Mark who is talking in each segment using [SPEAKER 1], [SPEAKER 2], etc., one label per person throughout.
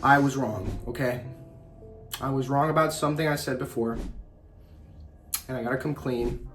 [SPEAKER 1] I was wrong, okay? I was wrong about something I said before, and I gotta come clean.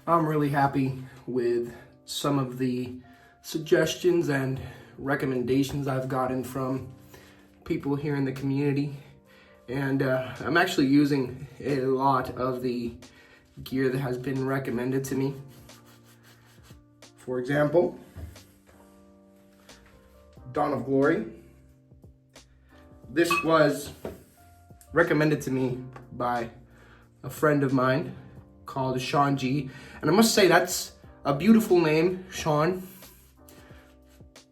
[SPEAKER 1] I'm really happy with some of the suggestions and recommendations I've gotten from people here in the community, and I'm actually using a lot of the gear that has been recommended to me. For example, Dawn of Glory. This was recommended to me by a friend of mine called Sean G. And I must say, that's a beautiful name, Sean.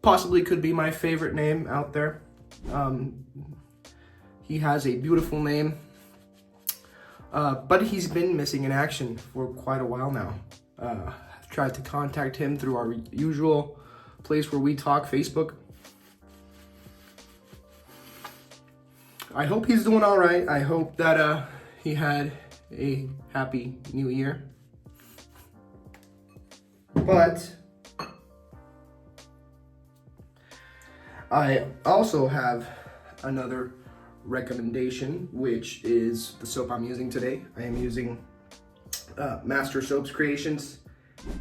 [SPEAKER 1] Possibly could be my favorite name out there. He has a beautiful name, but he's been missing in action for quite a while now. I've tried to contact him through our usual place where we talk, Facebook. I hope he's doing all right. I hope that he had a happy new year. But I also have another recommendation, which is the soap I'm using today. I am using Master Soaps Creations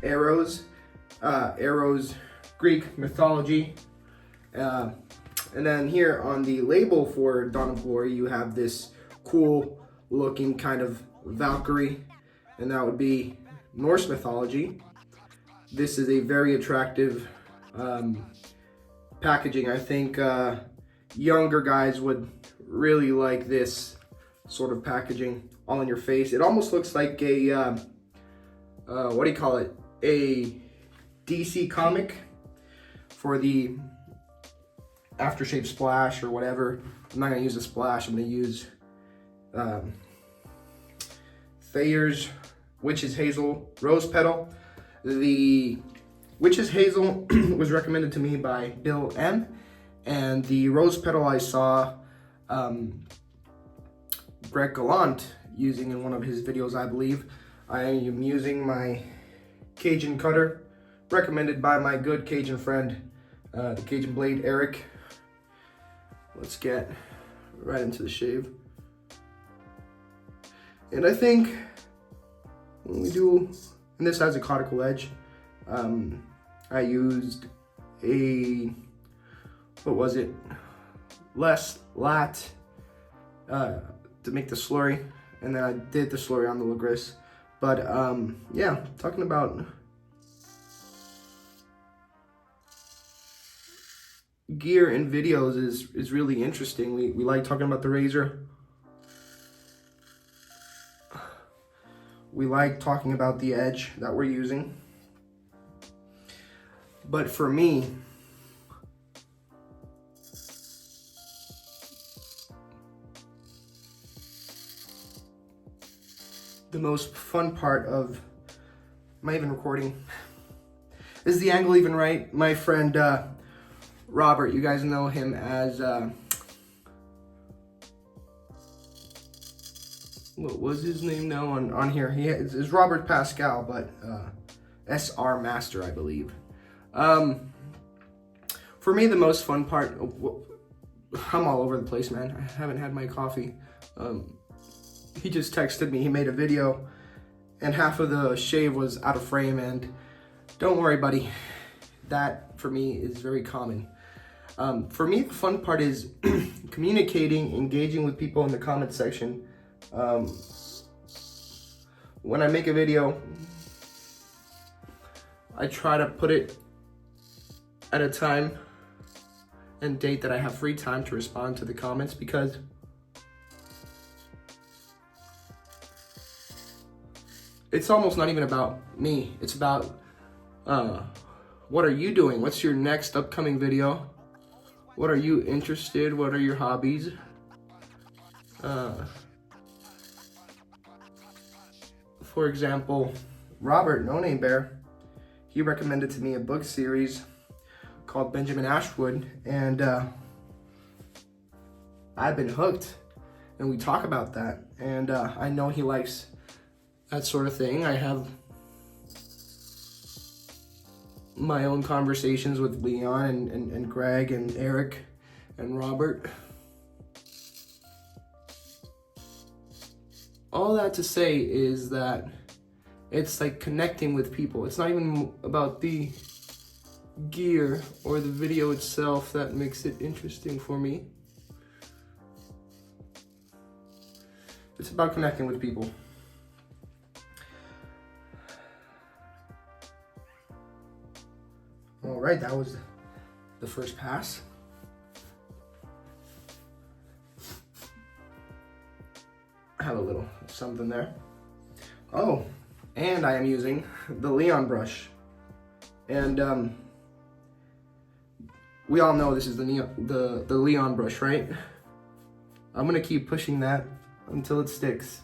[SPEAKER 1] Arrows Greek mythology. And then here on the label for Dawn of Glory, you have this cool looking kind of Valkyrie, and that would be Norse mythology. This is a very attractive packaging. I think younger guys would really like this sort of packaging all in your face. It almost looks like a, what do you call it? A DC comic for the aftershave splash or whatever. I'm not gonna use a splash, I'm gonna use Thayer's Witch's Hazel Rose Petal. The Witch's Hazel was recommended to me by Bill M. And the Rose Petal I saw Greg Gallant using in one of his videos, I believe. I am using my Cajun cutter, recommended by my good Cajun friend, the Cajun Blade, Eric. Let's get right into the shave. And I think when we do, and this has a Coticule edge, I used a, what was it? Less lat to make the slurry, and then I did the slurry on the Lagris. But yeah, talking about gear and videos is really interesting. We like talking about the razor. We like talking about the edge that we're using. But for me, the most fun part of, am I even recording? Is the angle even right? My friend Robert, you guys know him as, what was his name now on here? It's Robert Pascal, but SR Master, I believe. For me, the most fun part, I'm all over the place, man. I haven't had my coffee. He just texted me, he made a video, and half of the shave was out of frame, and don't worry, buddy. That, for me, is very common. For me, the fun part is communicating, engaging with people in the comment section. When I make a video, I try to put it at a time and date that I have free time to respond to the comments, because it's almost not even about me. It's about what are you doing? What's your next upcoming video? What are you interested? What are your hobbies? For example, Robert, No Name Bear, he recommended to me a book series called Benjamin Ashwood, and I've been hooked, and we talk about that, and I know he likes that sort of thing. I have my own conversations with Leon and Greg and Eric and Robert. all that to say is that it's like connecting with people. It's not even about the gear or the video itself that makes it interesting for me. It's about connecting with people. All right, that was the first pass. I have a little something there. Oh, and I am using the Leon brush. And we all know this is the Leon brush, right? I'm gonna keep pushing that until it sticks.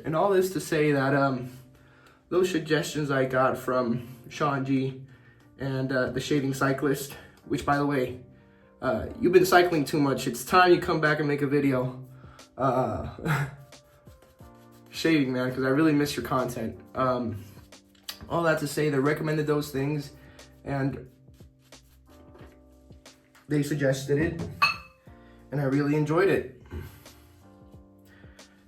[SPEAKER 1] And all this to say that those suggestions I got from Sean G and the Shaving Cyclist, which by the way, you've been cycling too much. It's time you come back and make a video. Shaving, man, because I really miss your content. All that to say, they recommended those things and they suggested it and I really enjoyed it.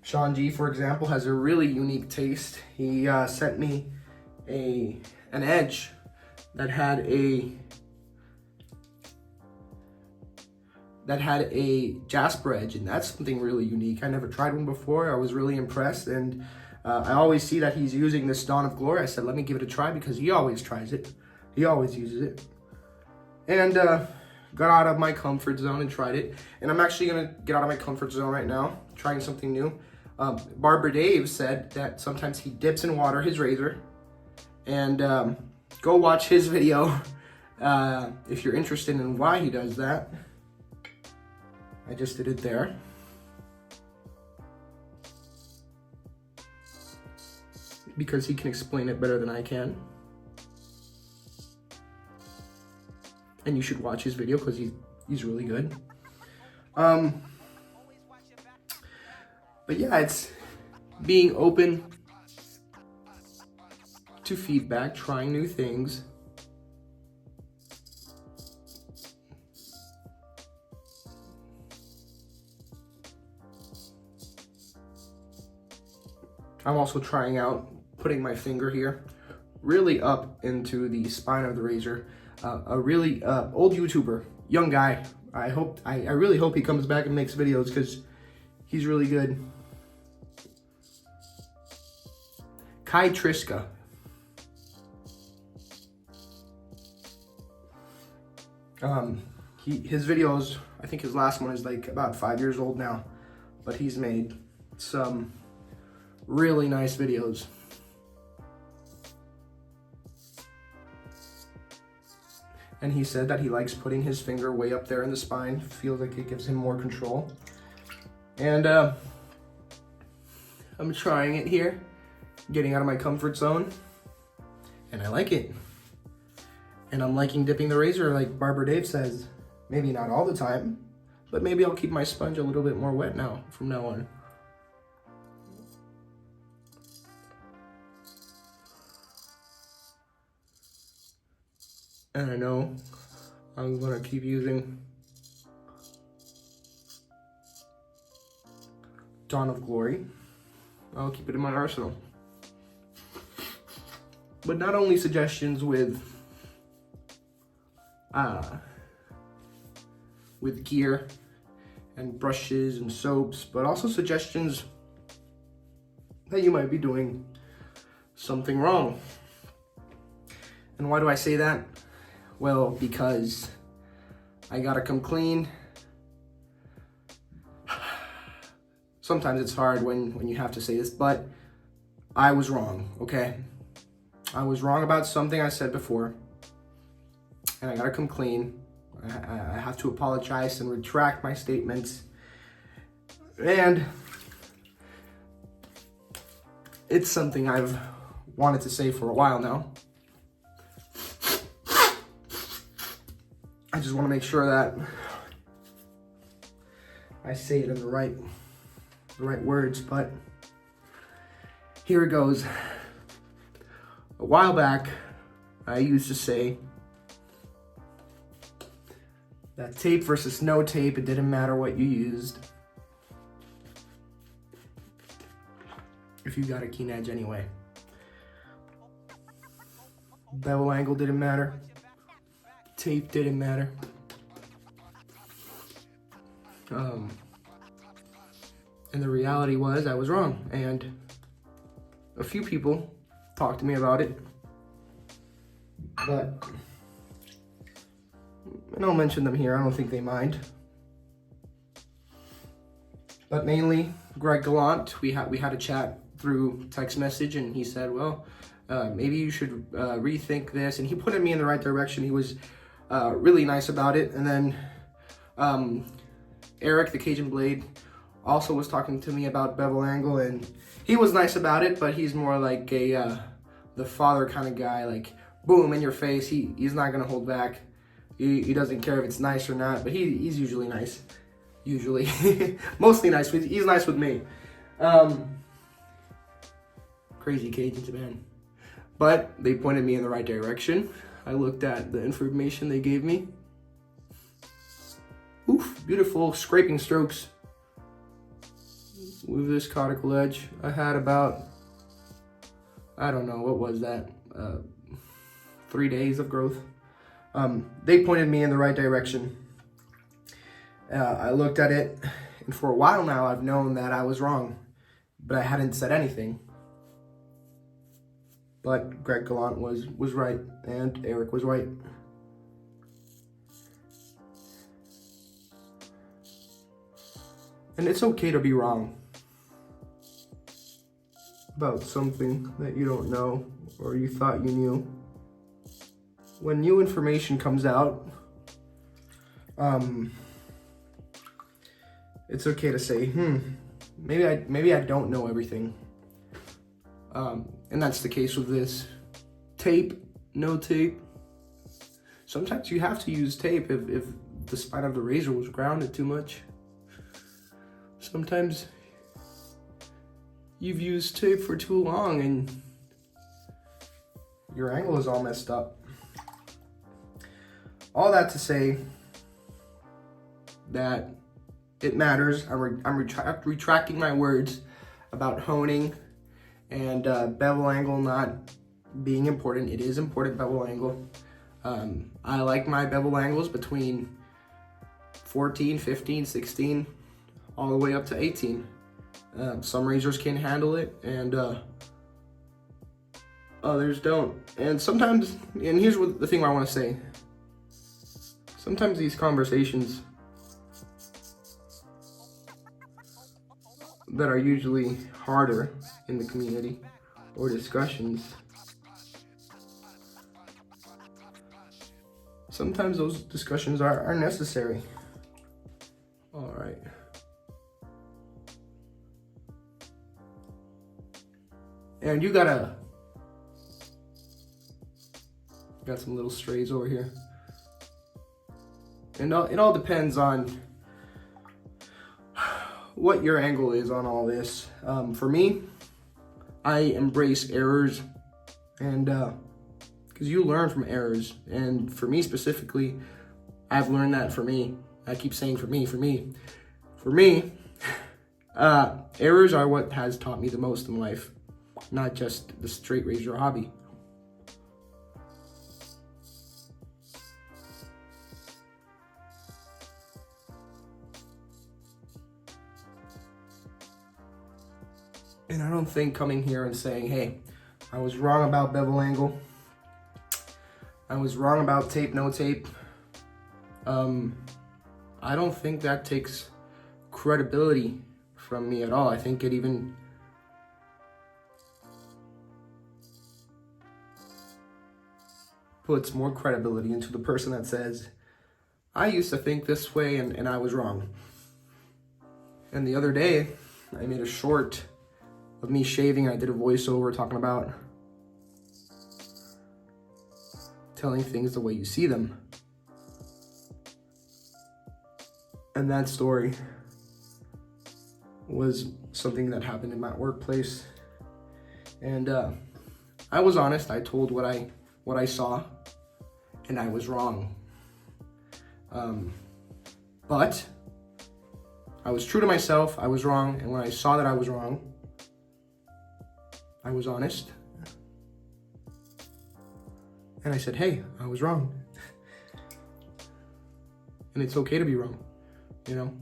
[SPEAKER 1] Sean G, for example, has a really unique taste. He sent me an edge that had a Jasper edge, and that's something really unique. I never tried one before. I was really impressed, and I always see that he's using this Dawn of Glory. I said, let me give it a try because he always tries it. He always uses it. And got out of my comfort zone and tried it. And I'm actually gonna get out of my comfort zone right now, trying something new. Barber Dave said that sometimes he dips in water his razor, and go watch his video if you're interested in why he does that. I just did it there. Because he can explain it better than I can. And you should watch his video because he's really good. But yeah, it's being open to feedback, trying new things. I'm also trying out putting my finger here really up into the spine of the razor. A really old YouTuber, young guy. I really hope he comes back and makes videos because he's really good. Kai Triska. His videos, I think his last one is like about 5 years old now, but he's made some really nice videos. And he said that he likes putting his finger way up there in the spine, feels like it gives him more control. And I'm trying it here, getting out of my comfort zone, and I like it. And I'm liking dipping the razor like Barber Dave says. Maybe not all the time, but maybe I'll keep my sponge a little bit more wet now, from now on. And I know I'm gonna keep using Dawn of Glory. I'll keep it in my arsenal. But not only suggestions with gear and brushes and soaps, but also suggestions that you might be doing something wrong. And why do I say that? Well, because I gotta come clean. Sometimes it's hard when you have to say this, but I was wrong, okay? I was wrong about something I said before, and I gotta come clean. I have to apologize and retract my statements. And it's something I've wanted to say for a while now. I just want to make sure that I say it in the right words, but here it goes. A while back, I used to say that tape versus no tape, it didn't matter what you used. If you got a keen edge anyway. Bevel angle didn't matter. Tape didn't matter. And the reality was I was wrong. And a few people talked to me about it. But, and I'll mention them here, I don't think they mind. But mainly, Greg Gallant, we had a chat through text message, and he said, well, maybe you should rethink this. And he put me in the right direction. He was really nice about it. And then Eric, the Cajun Blade, also was talking to me about bevel angle, and he was nice about it, but he's more like the father kind of guy, like boom in your face. He's not gonna hold back. He doesn't care if it's nice or not, but he's usually nice. Usually, mostly nice. He's nice with me. Crazy Cajuns, man. But they pointed me in the right direction. I looked at the information they gave me. Oof, beautiful scraping strokes with this Coticule edge. I had about, I don't know, what was that? 3 days of growth. They pointed me in the right direction. I looked at it, and for a while now I've known that I was wrong, but I hadn't said anything. But Greg Gallant was right, and Eric was right. And it's okay to be wrong about something that you don't know or you thought you knew. When new information comes out, it's okay to say, maybe I don't know everything. And that's the case with this. Tape, no tape. Sometimes you have to use tape if the spine of the razor was grounded too much. Sometimes you've used tape for too long and your angle is all messed up. All that to say that it matters. I'm retracting my words about honing and bevel angle not being important. It is important, bevel angle. I like my bevel angles between 14, 15, 16, all the way up to 18. Some razors can handle it and others don't. And sometimes, and here's what the thing I want to say. Sometimes these conversations that are usually harder in the community or discussions, sometimes those discussions are necessary. All right. And you got some little strays over here. And it all depends on what your angle is on all this. For me, I embrace errors, and because you learn from errors. And for me specifically, I've learned that for me. I keep saying for me, errors are what has taught me the most in life, not just the straight razor hobby. And I don't think coming here and saying, hey, I was wrong about bevel angle, I was wrong about tape, no tape, I don't think that takes credibility from me at all. I think it even puts more credibility into the person that says, I used to think this way and I was wrong. And the other day, I made a short of me shaving. I did a voiceover talking about telling things the way you see them. And that story was something that happened in my workplace. And I was honest. I told what I saw, and I was wrong. But I was true to myself. I was wrong. And when I saw that I was wrong, I was honest. And I said, hey, I was wrong. And it's okay to be wrong, you know?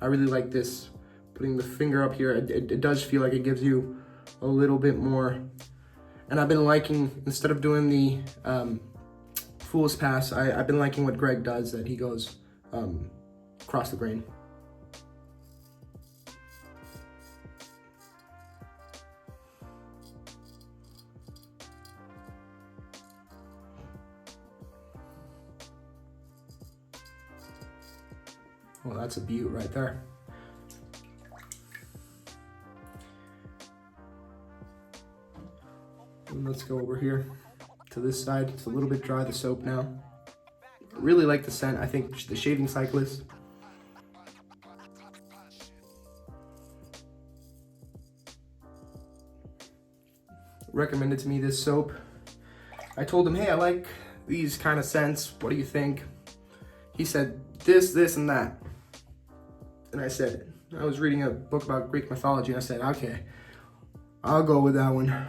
[SPEAKER 1] I really like this, putting the finger up here. It does feel like it gives you a little bit more. And I've been liking, instead of doing the fool's pass, I've been liking what Greg does, that he goes across the grain. Well, that's a beaut right there. And let's go over here to this side. It's a little bit dry, the soap now. I really like the scent. I think the Shaving Cyclist. Recommended to me this soap. I told him, hey, I like these kind of scents. What do you think? He said, this, and that. And I said, I was reading a book about Greek mythology, and I said, okay, I'll go with that one.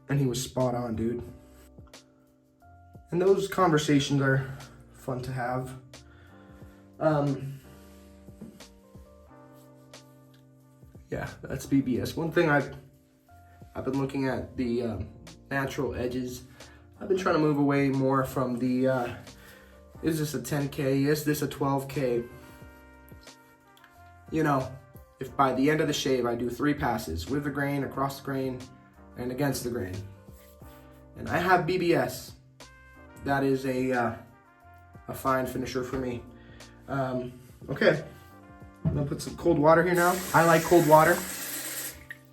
[SPEAKER 1] And he was spot on, dude. And those conversations are fun to have. Yeah, that's BBS. One thing I've been looking at the natural edges. I've been trying to move away more from the, is this a 10K? Is this a 12K? You know, if by the end of the shave I do 3 passes, with the grain, across the grain, and against the grain, and I have BBS, that is a fine finisher for me. Okay, I'm gonna put some cold water here now. I like cold water.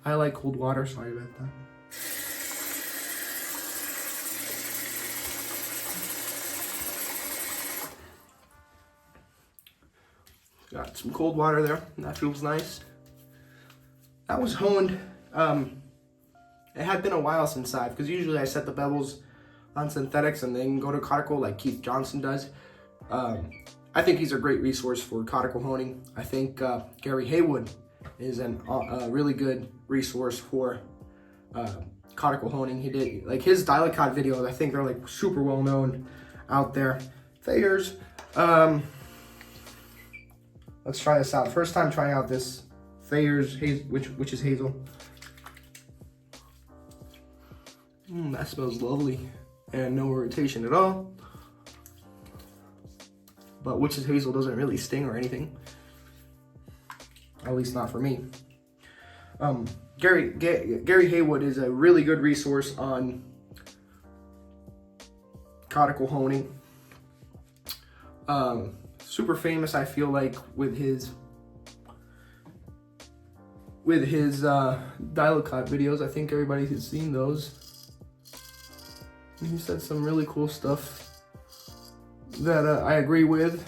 [SPEAKER 1] Sorry about that. Got some cold water there. That feels nice. That was honed. It had been a while since because usually I set the bevels on synthetics and then go to Coticule like Keith Johnson does. I think he's a great resource for Coticule honing. I think Gary Haywood is a really good resource for Coticule honing. He did like his Dilicot videos. I think they're like super well known out there. Thayers. Let's try this out. First time trying out this Thayer's, which is hazel. That smells lovely and no irritation at all. But witch's hazel doesn't really sting or anything. At least not for me. Gary Haywood is a really good resource on Coticule honing. Super famous, I feel like, with his Dilicot videos. I think everybody has seen those. And he said some really cool stuff that I agree with.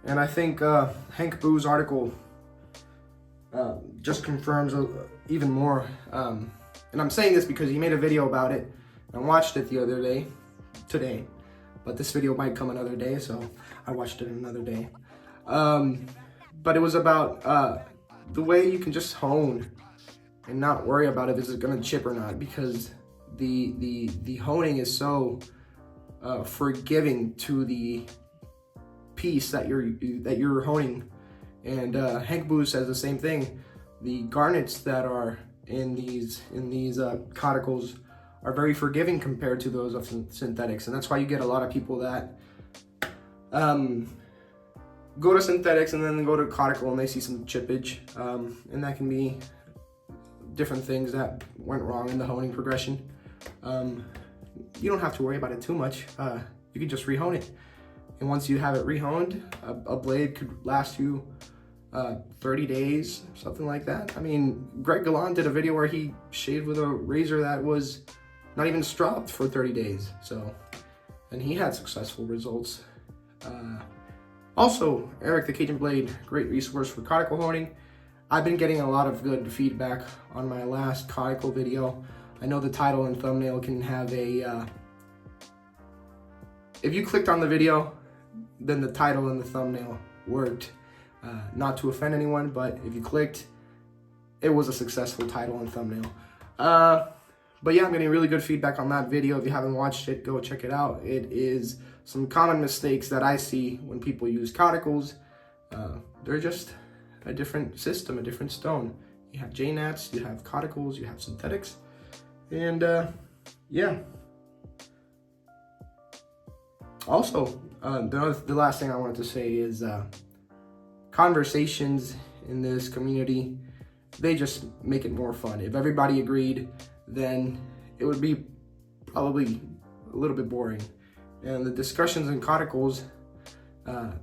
[SPEAKER 1] And I think Hank Boo's article just confirms even more. And I'm saying this because he made a video about it. I watched it the other day, today. But this video might come another day, so I watched it another day. But it was about the way you can just hone and not worry about if it's gonna chip or not, because the honing is so forgiving to the piece that you're honing. And Hank Boo says the same thing. The garnets that are in these Coticules are very forgiving compared to those of synthetics, and that's why you get a lot of people that go to synthetics and then go to Coticule and they see some chippage, and that can be different things that went wrong in the honing progression. You don't have to worry about it too much. You can just rehone it, and once you have it rehoned, a blade could last you 30 days, something like that. I mean, Greg Gallant did a video where he shaved with a razor that was not even stropped for 30 days. So, and he had successful results. Also, Eric the Cajun Blade, great resource for Coticule honing. I've been getting a lot of good feedback on my last Coticule video. I know the title and thumbnail can have a, if you clicked on the video, then the title and the thumbnail worked. Not to offend anyone, but if you clicked, it was a successful title and thumbnail. But yeah, I'm getting really good feedback on that video. If you haven't watched it, go check it out. It is some common mistakes that I see when people use Coticles. They're just a different system, a different stone. You have JNats, you have Coticles, you have synthetics, and yeah. Also, the last thing I wanted to say is conversations in this community, they just make it more fun. If everybody agreed, then it would be probably a little bit boring. And the discussions in Coticles,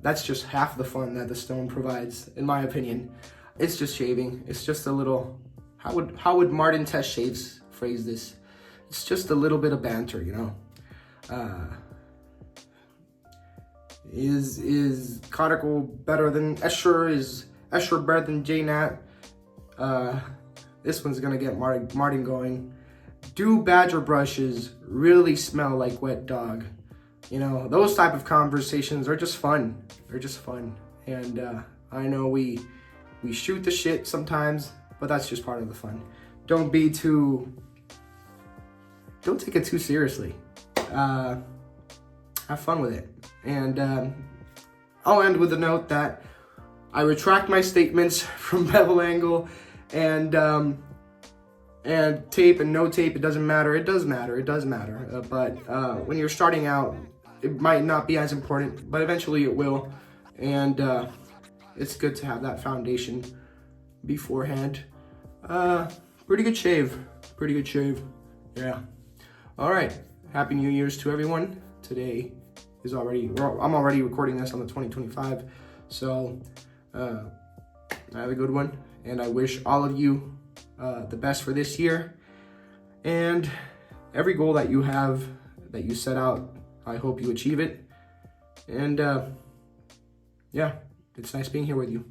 [SPEAKER 1] that's just half the fun that the stone provides, in my opinion. It's just shaving. It's just a little, how would Martin Test Shaves phrase this? It's just a little bit of banter, you know? Is Coticle better than Escher? Is Escher better than JNat? This one's gonna get Martin going. Do badger brushes really smell like wet dog? You know, those type of conversations are just fun. They're just fun. And I know we shoot the shit sometimes, but that's just part of the fun. Don't take it too seriously. Have fun with it. And I'll end with a note that I retract my statements from bevel angle and tape and no tape. It doesn't matter. It does matter. It does matter. But when you're starting out, it might not be as important, but eventually it will. And it's good to have that foundation beforehand. Pretty good shave. Pretty good shave. Yeah. All right. Happy New Year's to everyone. Today is I'm already recording this on the 2025. So have a good one. And I wish all of you the best for this year. And every goal that you have, that you set out, I hope you achieve it. And yeah, it's nice being here with you.